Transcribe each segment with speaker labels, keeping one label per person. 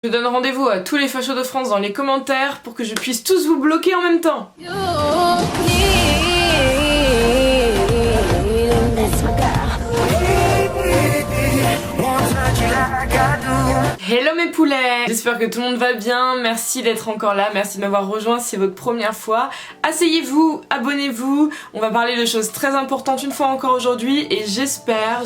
Speaker 1: Je donne rendez-vous à tous les fachos de France dans les commentaires pour que je puisse tous vous bloquer en même temps. Hello mes poulets! J'espère que tout le monde va bien, merci d'être encore là, merci de m'avoir rejoint si c'est votre première fois. Asseyez-vous, abonnez-vous, on va parler de choses très importantes une fois encore aujourd'hui et j'espère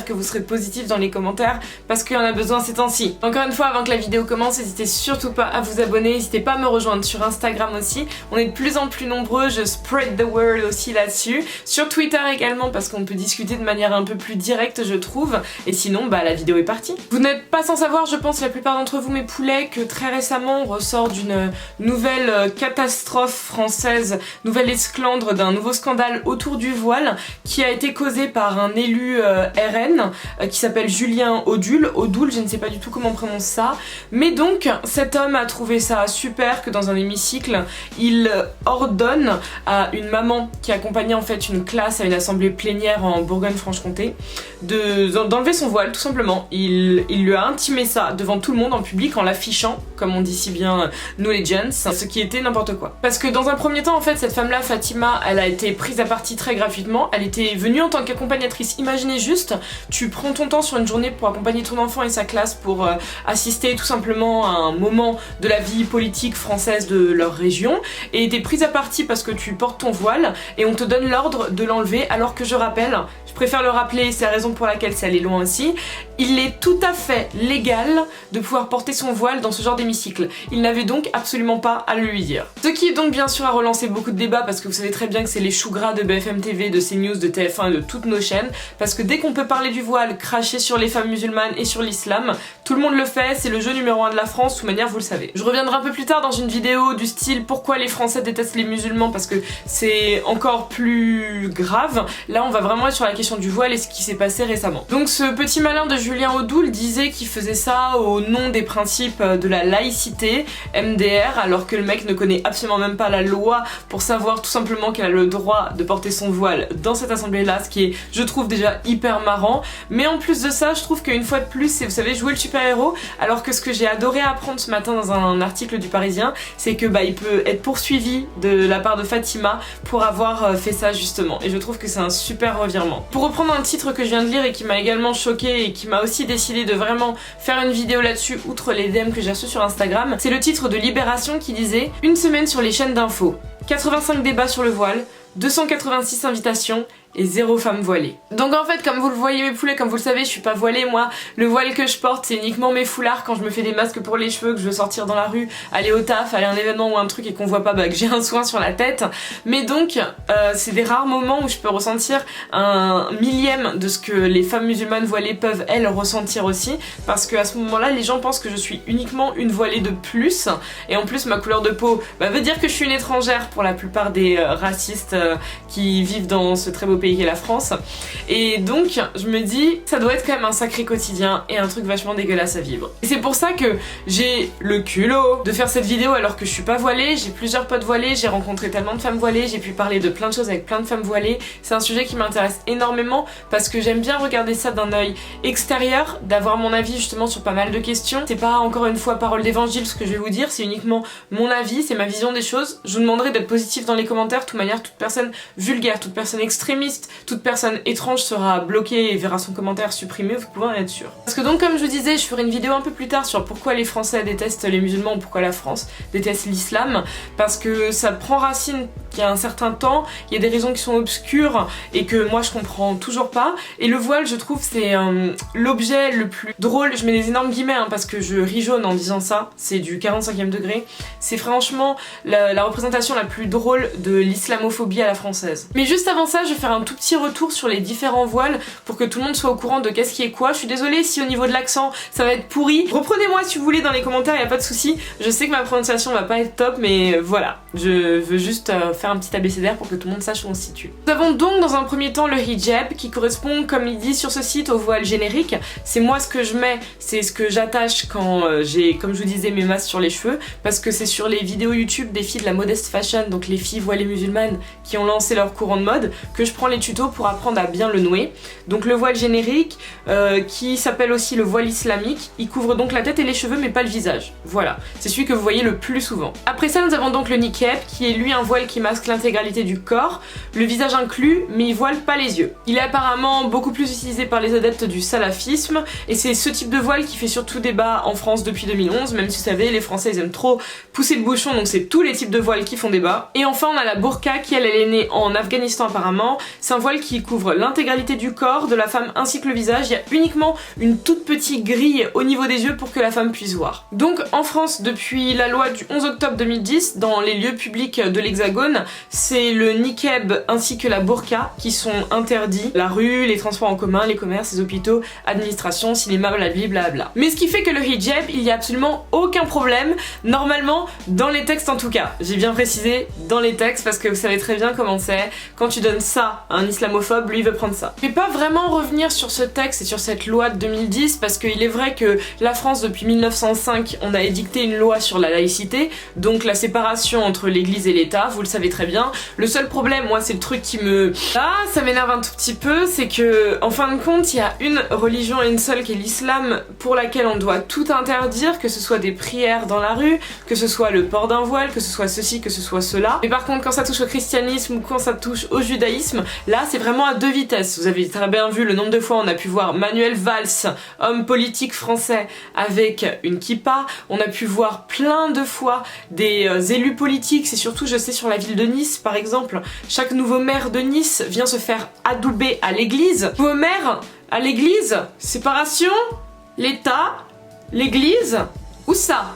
Speaker 1: que vous serez positifs dans les commentaires parce qu'il y en a besoin ces temps-ci. Encore une fois, avant que la vidéo commence, n'hésitez surtout pas à vous abonner, n'hésitez pas à me rejoindre sur Instagram aussi, on est de plus en plus nombreux, je spread the word aussi là-dessus, sur Twitter également parce qu'on peut discuter de manière un peu plus directe je trouve, et sinon bah la vidéo est partie. Vous n'êtes pas sans savoir, je pense la plupart d'entre vous mes poulets, que très récemment on ressort d'une nouvelle catastrophe française, nouvelle esclandre d'un nouveau scandale autour du voile qui a été causé par un élu RN qui s'appelle Julien Audoul, je ne sais pas du tout comment on prononce ça, mais donc cet homme a trouvé ça super que dans un hémicycle il ordonne à une maman qui accompagnait en fait une classe à une assemblée plénière en Bourgogne-Franche-Comté d'enlever son voile tout simplement. Il lui a intimé ça devant tout le monde en public en l'affichant, comme on dit si bien nous les gens, ce qui était n'importe quoi. Parce que dans un premier temps en fait cette femme là, Fatima, elle a été prise à partie très gratuitement, elle était venue en tant qu'accompagnatrice. Imaginez juste, tu prends ton temps sur une journée pour accompagner ton enfant et sa classe pour assister tout simplement à un moment de la vie politique française de leur région et t'es prise à partie parce que tu portes ton voile et on te donne l'ordre de l'enlever alors que je rappelle, je préfère le rappeler, c'est la raison pour laquelle c'est allé loin aussi, il est tout à fait légal de pouvoir porter son voile dans ce genre d'hémicycle. Il n'avait donc absolument pas à le lui dire. Ce qui donc bien sûr a relancé beaucoup de débats parce que vous savez très bien que c'est les choux gras de BFM TV, de CNews, de TF1 et de toutes nos chaînes, parce que dès qu'on peut parler du voile, cracher sur les femmes musulmanes et sur l'islam, tout le monde le fait, c'est le jeu numéro 1 de la France, de toute manière vous le savez. Je reviendrai un peu plus tard dans une vidéo du style pourquoi les Français détestent les musulmans parce que c'est encore plus grave. Là on va vraiment être sur la question du voile et ce qui s'est passé récemment. Donc ce petit malin de Julien Audoul disait qu'il faisait ça au nom des principes de la laïcité, MDR, alors que le mec ne connaît absolument même pas la loi pour savoir tout simplement qu'il a le droit de porter son voile dans cette assemblée là, ce qui est je trouve déjà hyper marrant. Mais en plus de ça je trouve qu'une fois de plus c'est, vous savez, jouer le super héros, alors que ce que j'ai adoré apprendre ce matin dans un article du Parisien c'est que bah il peut être poursuivi de la part de Fatima pour avoir fait ça justement, et je trouve que c'est un super revirement. Pour reprendre un titre que je viens de lire et qui m'a également choqué et qui m'a aussi décidé de vraiment faire une vidéo là-dessus outre les DM que j'ai reçus sur Instagram, c'est le titre de Libération qui disait « Une semaine sur les chaînes d'infos, 85 débats sur le voile, 286 invitations et 0 femme voilée. » Donc en fait, comme vous le voyez mes poulets, comme vous le savez, je suis pas voilée moi. Le voile que je porte c'est uniquement mes foulards quand je me fais des masques pour les cheveux, que je veux sortir dans la rue, aller au taf, aller à un événement ou un truc et qu'on voit pas bah, que j'ai un soin sur la tête. Mais donc c'est des rares moments où je peux ressentir un millième de ce que les femmes musulmanes voilées peuvent elles ressentir aussi, parce que à ce moment-là les gens pensent que je suis uniquement une voilée de plus, et en plus ma couleur de peau bah, veut dire que je suis une étrangère pour la plupart des racistes qui vivent dans ce très beau pays qu'est la France. Et donc je me dis ça doit être quand même un sacré quotidien et un truc vachement dégueulasse à vivre. Et c'est pour ça que j'ai le culot de faire cette vidéo alors que je suis pas voilée, j'ai plusieurs potes voilés, j'ai rencontré tellement de femmes voilées, j'ai pu parler de plein de choses avec plein de femmes voilées. C'est un sujet qui m'intéresse énormément parce que j'aime bien regarder ça d'un œil extérieur, d'avoir mon avis justement sur pas mal de questions. C'est pas encore une fois parole d'évangile ce que je vais vous dire, c'est uniquement mon avis, c'est ma vision des choses. Je vous demanderai d'être positif dans les commentaires, de toute manière toute personne vulgaire, toute personne extrémiste, toute personne étrange sera bloquée et verra son commentaire supprimé, vous pouvez en être sûr. Parce que donc comme je vous disais, je ferai une vidéo un peu plus tard sur pourquoi les Français détestent les musulmans ou pourquoi la France déteste l'islam, parce que ça prend racine il y a un certain temps, il y a des raisons qui sont obscures et que moi je comprends toujours pas, et le voile je trouve c'est l'objet le plus drôle, je mets des énormes guillemets hein, parce que je ris jaune en disant ça, c'est du 45e degré, c'est franchement la représentation la plus drôle de l'islamophobie à la française. Mais juste avant ça je vais faire un tout petit retour sur les différents voiles pour que tout le monde soit au courant de qu'est-ce qui est quoi. Je suis désolée si au niveau de l'accent ça va être pourri, reprenez-moi si vous voulez dans les commentaires, y a pas de souci. Je sais que ma prononciation va pas être top mais voilà, je veux juste faire un petit abécédaire pour que tout le monde sache où on se situe. Nous avons donc dans un premier temps le hijab qui correspond, comme il dit sur ce site, au voile générique. C'est moi ce que je mets, c'est ce que j'attache quand j'ai, comme je vous disais, mes masques sur les cheveux, parce que c'est sur les vidéos YouTube des filles de la modest fashion chaîne, donc les filles voilées musulmanes qui ont lancé leur courant de mode, que je prends les tutos pour apprendre à bien le nouer. Donc le voile générique, qui s'appelle aussi le voile islamique, il couvre donc la tête et les cheveux mais pas le visage. Voilà, c'est celui que vous voyez le plus souvent. Après ça nous avons donc le niqab, qui est lui un voile qui masque l'intégralité du corps, le visage inclus, mais il voile pas les yeux. Il est apparemment beaucoup plus utilisé par les adeptes du salafisme, et c'est ce type de voile qui fait surtout débat en France depuis 2011, même si vous savez, les Français ils aiment trop pousser le bouchon, donc c'est tous les types de voiles qui font débat. Et enfin on a la burqa qui elle est née en Afghanistan apparemment, c'est un voile qui couvre l'intégralité du corps de la femme ainsi que le visage, il y a uniquement une toute petite grille au niveau des yeux pour que la femme puisse voir. Donc en France, depuis la loi du 11 octobre 2010, dans les lieux publics de l'Hexagone, c'est le niqab ainsi que la burqa qui sont interdits. La rue, les transports en commun, les commerces, les hôpitaux, administration, cinéma, blablabla. Mais ce qui fait que le hijab, il y a absolument aucun problème, normalement, dans les textes en tout cas. J'ai bien précisé dans les textes parce que vous savez très bien comment c'est. Quand tu donnes ça à un islamophobe, lui il veut prendre ça. Je vais pas vraiment revenir sur ce texte et sur cette loi de 2010 parce qu'il est vrai que la France depuis 1905, on a édicté une loi sur la laïcité, donc la séparation entre l'église et l'État, vous le savez très bien. Le seul problème, moi c'est le truc qui me... Ah, ça m'énerve un tout petit peu, c'est que en fin de compte, il y a une religion et une seule qui est l'islam pour laquelle on doit tout interdire, que ce soit des prières dans la rue, que ce soit le port d'un voile, que ce soit ceci, que ce soit cela. Mais par contre, quand ça touche au christianisme ou quand ça touche au judaïsme, là c'est vraiment à deux vitesses. Vous avez très bien vu le nombre de fois on a pu voir Manuel Valls, homme politique français, avec une kippa. On a pu voir plein de fois des élus politiques, c'est surtout je sais sur la ville de Nice par exemple, chaque nouveau maire de Nice vient se faire adouber à l'église. Nouveau maire à l'église, séparation, l'État, l'église, où ça?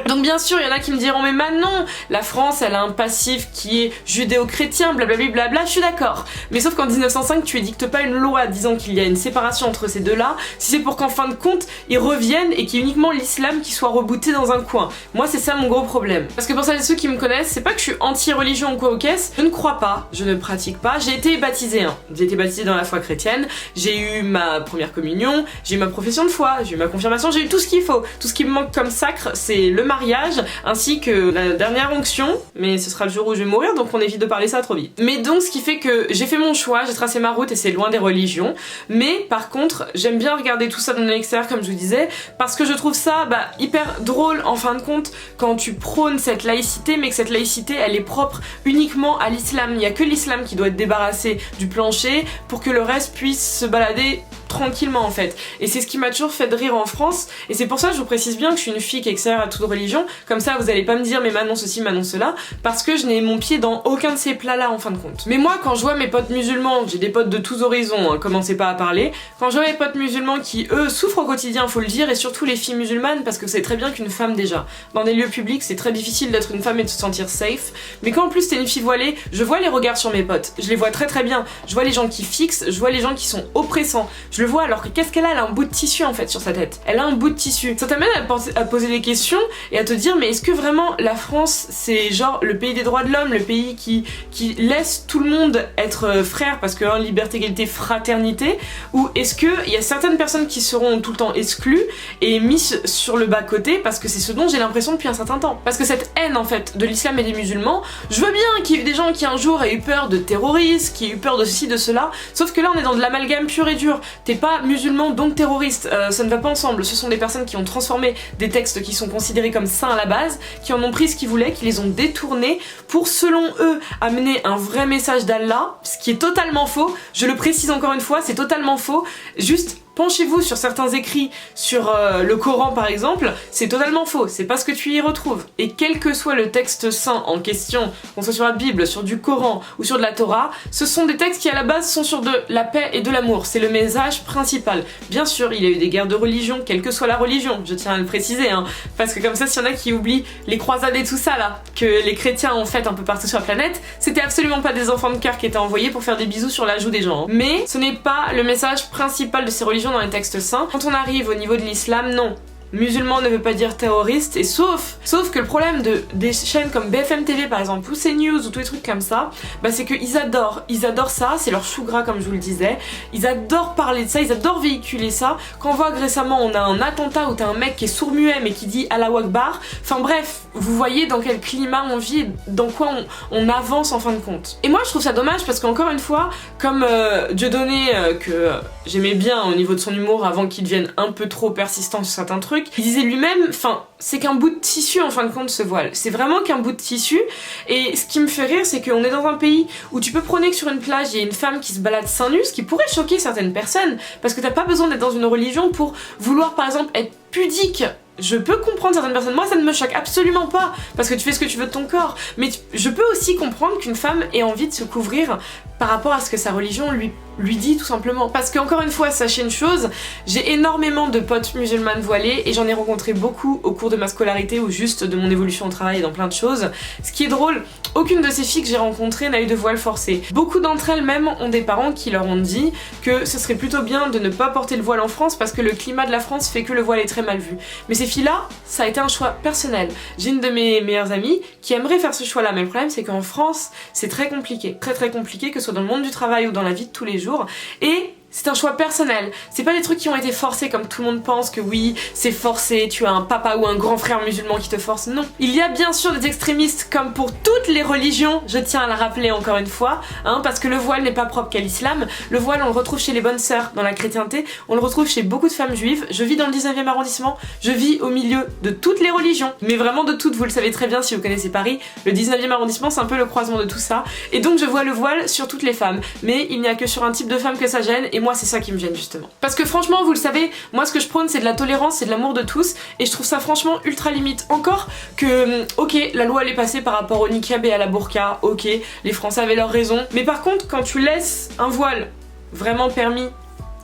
Speaker 1: Donc bien sûr, il y en a qui me diront mais Manon, la France elle a un passif qui est judéo-chrétien, blablabla, je suis d'accord. Mais sauf qu'en 1905, tu édictes pas une loi disant qu'il y a une séparation entre ces deux-là, si c'est pour qu'en fin de compte, ils reviennent et qu'il y ait uniquement l'islam qui soit rebooté dans un coin. Moi c'est ça mon gros problème. Parce que pour celles et ceux qui me connaissent, c'est pas que je suis anti-religion ou quoi au caisse, je ne crois pas, je ne pratique pas, j'ai été baptisée, hein. J'ai été baptisée dans la foi chrétienne, j'ai eu ma première communion, j'ai eu ma profession de foi, j'ai eu ma confirmation, j'ai eu tout ce qu'il faut. Tout ce qui me manque comme sacre, c'est le mariage ainsi que la dernière onction, mais ce sera le jour où je vais mourir, donc on évite de parler ça trop vite. Mais donc ce qui fait que j'ai fait mon choix, j'ai tracé ma route et c'est loin des religions, mais par contre j'aime bien regarder tout ça de l'extérieur comme je vous disais, parce que je trouve ça hyper drôle en fin de compte quand tu prônes cette laïcité, mais que cette laïcité elle est propre uniquement à l'islam. Il n'y a que l'islam qui doit être débarrassé du plancher pour que le reste puisse se balader tranquillement en fait. Et c'est ce qui m'a toujours fait de rire en France, et c'est pour ça que je vous précise bien que je suis une fille qui est extérieure à toute religion, comme ça vous allez pas me dire mais Manon ceci, Manon cela, parce que je n'ai mon pied dans aucun de ces plats là en fin de compte. Mais moi quand je vois mes potes musulmans, j'ai des potes de tous horizons, hein, commencez pas à parler, quand je vois mes potes musulmans qui eux souffrent au quotidien, faut le dire, et surtout les filles musulmanes, parce que c'est très bien qu'une femme déjà, dans des lieux publics c'est très difficile d'être une femme et de se sentir safe, mais quand en plus t'es une fille voilée, je vois les regards sur mes potes, je les vois très très bien, je vois les gens qui fixent, je vois les gens qui sont oppressants, je le vois, alors que qu'est-ce qu'elle a? Elle a un bout de tissu en fait sur sa tête. Elle a un bout de tissu. Ça t'amène à poser des questions et à te dire mais est-ce que vraiment la France c'est genre le pays des droits de l'homme, le pays qui laisse tout le monde être frère parce que liberté, égalité, fraternité, ou est-ce que il y a certaines personnes qui seront tout le temps exclues et mises sur le bas-côté parce que c'est ce dont j'ai l'impression depuis un certain temps. Parce que cette haine en fait de l'islam et des musulmans, je veux bien qu'il y ait eu des gens qui un jour aient eu peur de terroristes, qui aient eu peur de ceci, de cela, sauf que là on est dans de l'amalgame pur et dur. T'es pas musulman donc terroriste, ça ne va pas ensemble. Ce sont des personnes qui ont transformé des textes qui sont considérés comme saints à la base, qui en ont pris ce qu'ils voulaient, qui les ont détournés pour selon eux amener un vrai message d'Allah, ce qui est totalement faux. Je le précise encore une fois, c'est totalement faux. Juste penchez-vous sur certains écrits, sur le Coran par exemple, c'est totalement faux, c'est pas ce que tu y retrouves. Et quel que soit le texte saint en question, qu'on soit sur la Bible, sur du Coran ou sur de la Torah, ce sont des textes qui à la base sont sur de la paix et de l'amour, c'est le message principal. Bien sûr, il y a eu des guerres de religion, quelle que soit la religion, je tiens à le préciser, hein, parce que comme ça s'il y en a qui oublient les croisades et tout ça là, que les chrétiens ont fait un peu partout sur la planète, c'était absolument pas des enfants de cœur qui étaient envoyés pour faire des bisous sur la joue des gens. Hein. Mais ce n'est pas le message principal de ces religions dans les textes saints. Quand on arrive au niveau de l'islam, non. musulman ne veut pas dire terroriste, et sauf que le problème des chaînes comme BFM TV par exemple, ou CNews, ou tous les trucs comme ça, bah c'est qu'ils adorent ça, c'est leur chou gras comme je vous le disais, ils adorent parler de ça, ils adorent véhiculer ça. Quand on voit que récemment on a un attentat où t'as un mec qui est sourd-muet mais qui dit Allahu Akbar, enfin bref, vous voyez dans quel climat on vit, dans quoi on avance en fin de compte. Et moi je trouve ça dommage parce qu'encore une fois, comme Dieudonné, que j'aimais bien au niveau de son humour avant qu'il devienne un peu trop persistant sur certains trucs, il disait lui-même, enfin c'est qu'un bout de tissu en fin de compte ce voile, c'est vraiment qu'un bout de tissu. Et ce qui me fait rire, c'est qu'on est dans un pays où tu peux prôner que sur une plage il y a une femme qui se balade seins nus, ce qui pourrait choquer certaines personnes, parce que t'as pas besoin d'être dans une religion pour vouloir par exemple être pudique. Je peux comprendre certaines personnes, moi ça ne me choque absolument pas, parce que tu fais ce que tu veux de ton corps, mais je peux aussi comprendre qu'une femme ait envie de se couvrir par rapport à ce que sa religion lui dit tout simplement. Parce qu'encore une fois, sachez une chose, j'ai énormément de potes musulmanes voilées et j'en ai rencontré beaucoup au cours de ma scolarité ou juste de mon évolution au travail et dans plein de choses. Ce qui est drôle, aucune de ces filles que j'ai rencontrées n'a eu de voile forcé. Beaucoup d'entre elles même ont des parents qui leur ont dit que ce serait plutôt bien de ne pas porter le voile en France parce que le climat de la France fait que le voile est très mal vu. Mais ces filles-là, ça a été un choix personnel. J'ai une de mes meilleures amies qui aimerait faire ce choix-là, mais le problème c'est qu'en France, c'est très compliqué. Très compliqué, que ce soit dans le monde du travail ou dans la vie de tous les jours. Et c'est un choix personnel, c'est pas des trucs qui ont été forcés comme tout le monde pense que oui, c'est forcé, tu as un papa ou un grand frère musulman qui te force, non. Il y a bien sûr des extrémistes comme pour toutes les religions, je tiens à le rappeler encore une fois, hein, parce que le voile n'est pas propre qu'à l'islam, le voile on le retrouve chez les bonnes sœurs dans la chrétienté, on le retrouve chez beaucoup de femmes juives, je vis dans le 19e arrondissement, je vis au milieu de toutes les religions, mais vraiment de toutes, vous le savez très bien si vous connaissez Paris, le 19e arrondissement c'est un peu le croisement de tout ça, et donc je vois le voile sur toutes les femmes, mais il n'y a que sur un type de femme que ça gêne, et moi c'est ça qui me gêne justement. Parce que franchement, vous le savez, moi ce que je prône c'est de la tolérance, c'est de l'amour de tous, et je trouve ça franchement ultra limite. Encore que, ok, la loi elle est passée par rapport au niqab et à la burqa, ok, les Français avaient leur raison, mais par contre quand tu laisses un voile vraiment permis,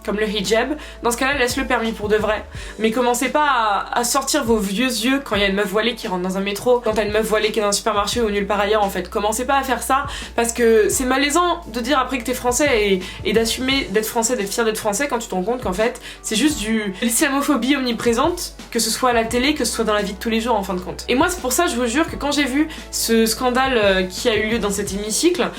Speaker 1: comme le hijab, dans ce cas-là, laisse-le permis pour de vrai. Mais commencez pas à sortir vos vieux yeux quand il y a une meuf voilée qui rentre dans un métro, quand t'as une meuf voilée qui est dans un supermarché ou nulle part ailleurs en fait. Commencez pas à faire ça, parce que c'est malaisant de dire après que t'es français et d'assumer d'être français, d'être fier d'être français quand tu te rends compte qu'en fait, c'est juste de l'islamophobie omniprésente, que ce soit à la télé, que ce soit dans la vie de tous les jours en fin de compte. Et moi c'est pour ça, je vous jure, que quand j'ai vu ce scandale qui a eu lieu dans cet hémicycle,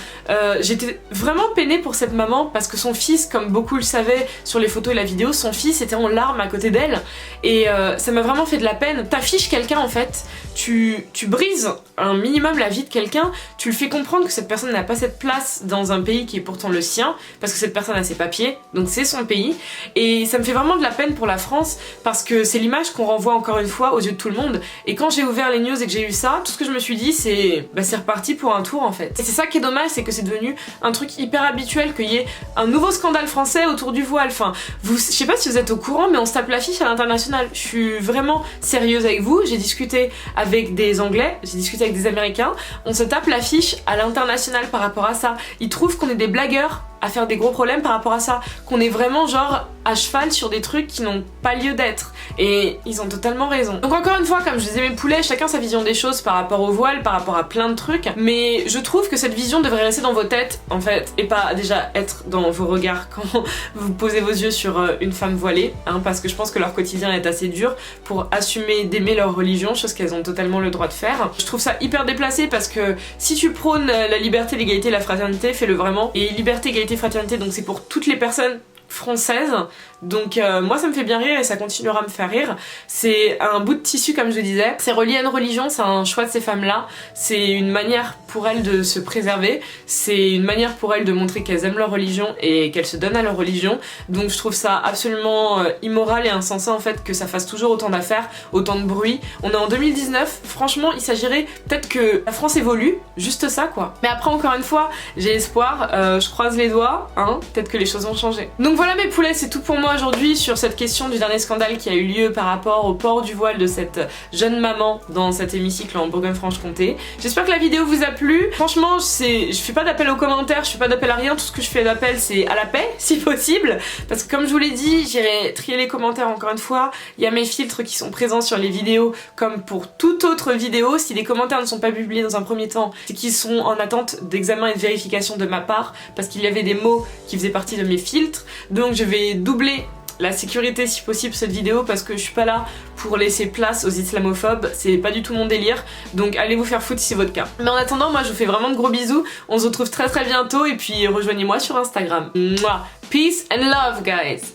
Speaker 1: j'étais vraiment peinée pour cette maman, parce que son fils, comme beaucoup le savaient, sur les photos et la vidéo, son fils était en larmes à côté d'elle et ça m'a vraiment fait de la peine. T'affiches quelqu'un en fait, tu brises un minimum la vie de quelqu'un, tu le fais comprendre que cette personne n'a pas cette place dans un pays qui est pourtant le sien, parce que cette personne a ses papiers, donc c'est son pays, et ça me fait vraiment de la peine pour la France, parce que c'est l'image qu'on renvoie encore une fois aux yeux de tout le monde, et quand j'ai ouvert les news et que j'ai eu ça, tout ce que je me suis dit c'est bah c'est reparti pour un tour en fait. Et c'est ça qui est dommage, c'est que c'est devenu un truc hyper habituel qu'il y ait un nouveau scandale français autour du voile. Enfin, je sais pas si vous êtes au courant, mais on se tape l'affiche à l'international. Je suis vraiment sérieuse avec vous, j'ai discuté avec des Anglais, j'ai discuté avec des Américains, on se tape l'affiche à l'international par rapport à ça. Ils trouvent qu'on est des blagueurs à faire des gros problèmes par rapport à ça, qu'on est vraiment genre à cheval sur des trucs qui n'ont pas lieu d'être, et ils ont totalement raison. Donc encore une fois, comme je disais mes poulets, chacun sa vision des choses par rapport au voile, par rapport à plein de trucs, mais je trouve que cette vision devrait rester dans vos têtes en fait, et pas déjà être dans vos regards quand vous posez vos yeux sur une femme voilée, hein, parce que je pense que leur quotidien est assez dur pour assumer d'aimer leur religion, chose qu'elles ont totalement le droit de faire. Je trouve ça hyper déplacé, parce que si tu prônes la liberté, l'égalité, la fraternité, fais-le vraiment, et liberté, égalité, fraternité, donc c'est pour toutes les personnes françaises, donc moi ça me fait bien rire et ça continuera à me faire rire. C'est un bout de tissu comme je disais, c'est relié à une religion, c'est un choix de ces femmes là, c'est une manière pour elles de se préserver, c'est une manière pour elles de montrer qu'elles aiment leur religion et qu'elles se donnent à leur religion, donc je trouve ça absolument immoral et insensé en fait que ça fasse toujours autant d'affaires, autant de bruit. On est en 2019, franchement il s'agirait peut-être que la France évolue, juste ça quoi. Mais après encore une fois, j'ai espoir, je croise les doigts, hein, peut-être que les choses vont changer. Donc voilà mes poulets, c'est tout pour moi aujourd'hui sur cette question du dernier scandale qui a eu lieu par rapport au port du voile de cette jeune maman dans cet hémicycle en Bourgogne-Franche-Comté. J'espère que la vidéo vous a plu. Franchement, je fais pas d'appel aux commentaires, je fais pas d'appel à rien, tout ce que je fais d'appel c'est à la paix si possible, parce que comme je vous l'ai dit, j'irai trier les commentaires encore une fois. Il y a mes filtres qui sont présents sur les vidéos comme pour toute autre vidéo. Si les commentaires ne sont pas publiés dans un premier temps, c'est qu'ils sont en attente d'examen et de vérification de ma part, parce qu'il y avait des mots qui faisaient partie de mes filtres. Donc je vais doubler la sécurité si possible cette vidéo parce que je suis pas là pour laisser place aux islamophobes, c'est pas du tout mon délire, donc allez vous faire foutre si c'est votre cas. Mais en attendant, moi je vous fais vraiment de gros bisous, on se retrouve très très bientôt et puis rejoignez-moi sur Instagram. Mouah. Peace and love guys.